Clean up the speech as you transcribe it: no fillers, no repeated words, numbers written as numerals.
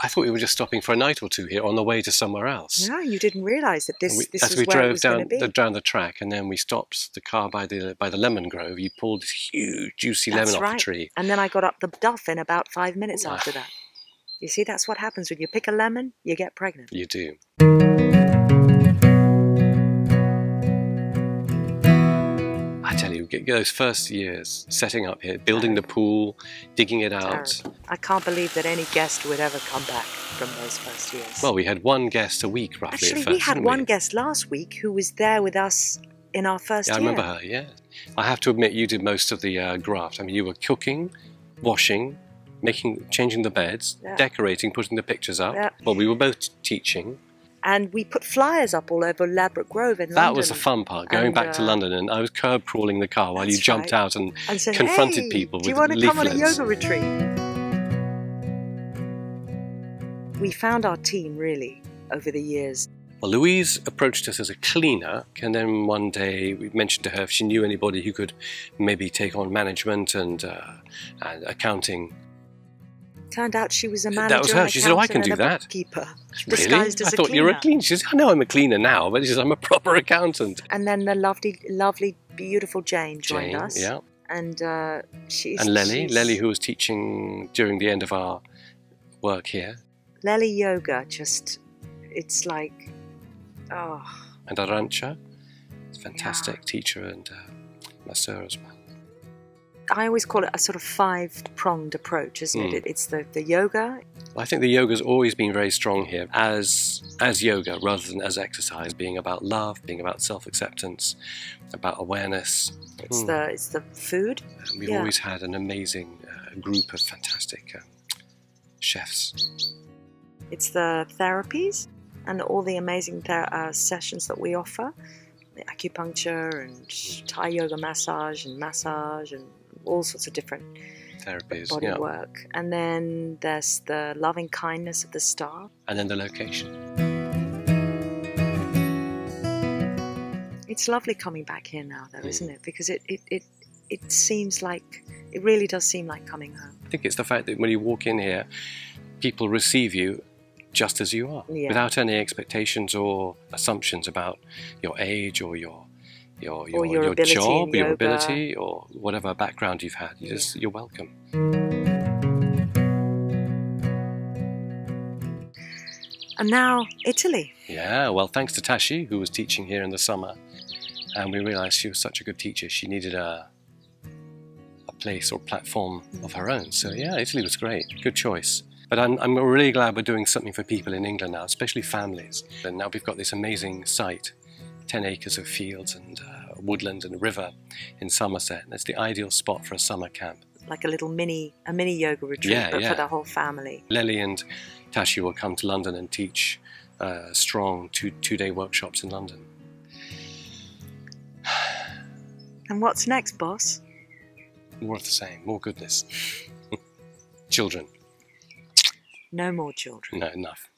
I thought we were just stopping for a night or two here on the way to somewhere else. No, you didn't realise that this As was we where it drove was going to be. down the track, and then we stopped the car by the lemon grove. You pulled this huge, juicy lemon off the tree. And then I got up the duff in about 5 minutes after that. You see, that's what happens when you pick a lemon, you get pregnant. You do. I tell you, those first years, setting up here, building the pool, digging it out. Terrible. I can't believe that any guest would ever come back from those first years. Well, we had one guest a week, roughly. Actually, at first, we had didn't one guest last week who was there with us in our first year. I remember her, yeah. I have to admit, you did most of the graft. I mean, you were cooking, washing, changing the beds, decorating, putting the pictures up. Yeah. Well, we were both teaching. And we put flyers up all over Ladbroke Grove in London. That was the fun part, going back to London, and I was curb crawling the car while you jumped out and said, confronted hey, people with do you want to leaflets. come on a yoga retreat? We found our team, really, over the years. Well, Louise approached us as a cleaner, and then one day we mentioned to her if she knew anybody who could maybe take on management and accounting. Turned out she was a manager. That was her. She said, "Oh, I can do that." Bookkeeper, Really? disguised as I thought a you were a cleaner. She said, "I know I'm a cleaner now, but she says I'm a proper accountant." And then the lovely, beautiful Jane joined us. Yeah. And Lely, who was teaching during the end of our work here. Lely Yoga, it's like, oh. And Arantxa, fantastic teacher and masseur as well. I always call it a sort of 5-pronged approach, isn't it? It's the yoga. Well, I think the yoga's always been very strong here as yoga rather than as exercise, being about love, being about self-acceptance, about awareness. It's the food. And we've always had an amazing group of fantastic chefs. It's the therapies and all the amazing sessions that we offer. The acupuncture and Thai yoga massage and all sorts of different therapies, body work. And then there's the loving kindness of the staff. And then the location. It's lovely coming back here now, though, isn't it? Because it seems like, it really does seem like coming home. I think it's the fact that when you walk in here, people receive you just as you are, without any expectations or assumptions about your age or your ability job, your ability, or whatever background you've had. You're welcome. And now Italy. Yeah, well, thanks to Tashi, who was teaching here in the summer, and we realised she was such a good teacher. She needed a place or platform of her own. So yeah, Italy was great. Good choice. But I'm really glad we're doing something for people in England now, especially families. And now we've got this amazing site, 10 acres of fields and woodland and a river in Somerset. And it's the ideal spot for a summer camp. Like a mini yoga retreat, but for the whole family. Lely and Tashi will come to London and teach strong two-day workshops in London. And what's next, boss? More of the same, more goodness. Children. No more children. No, enough.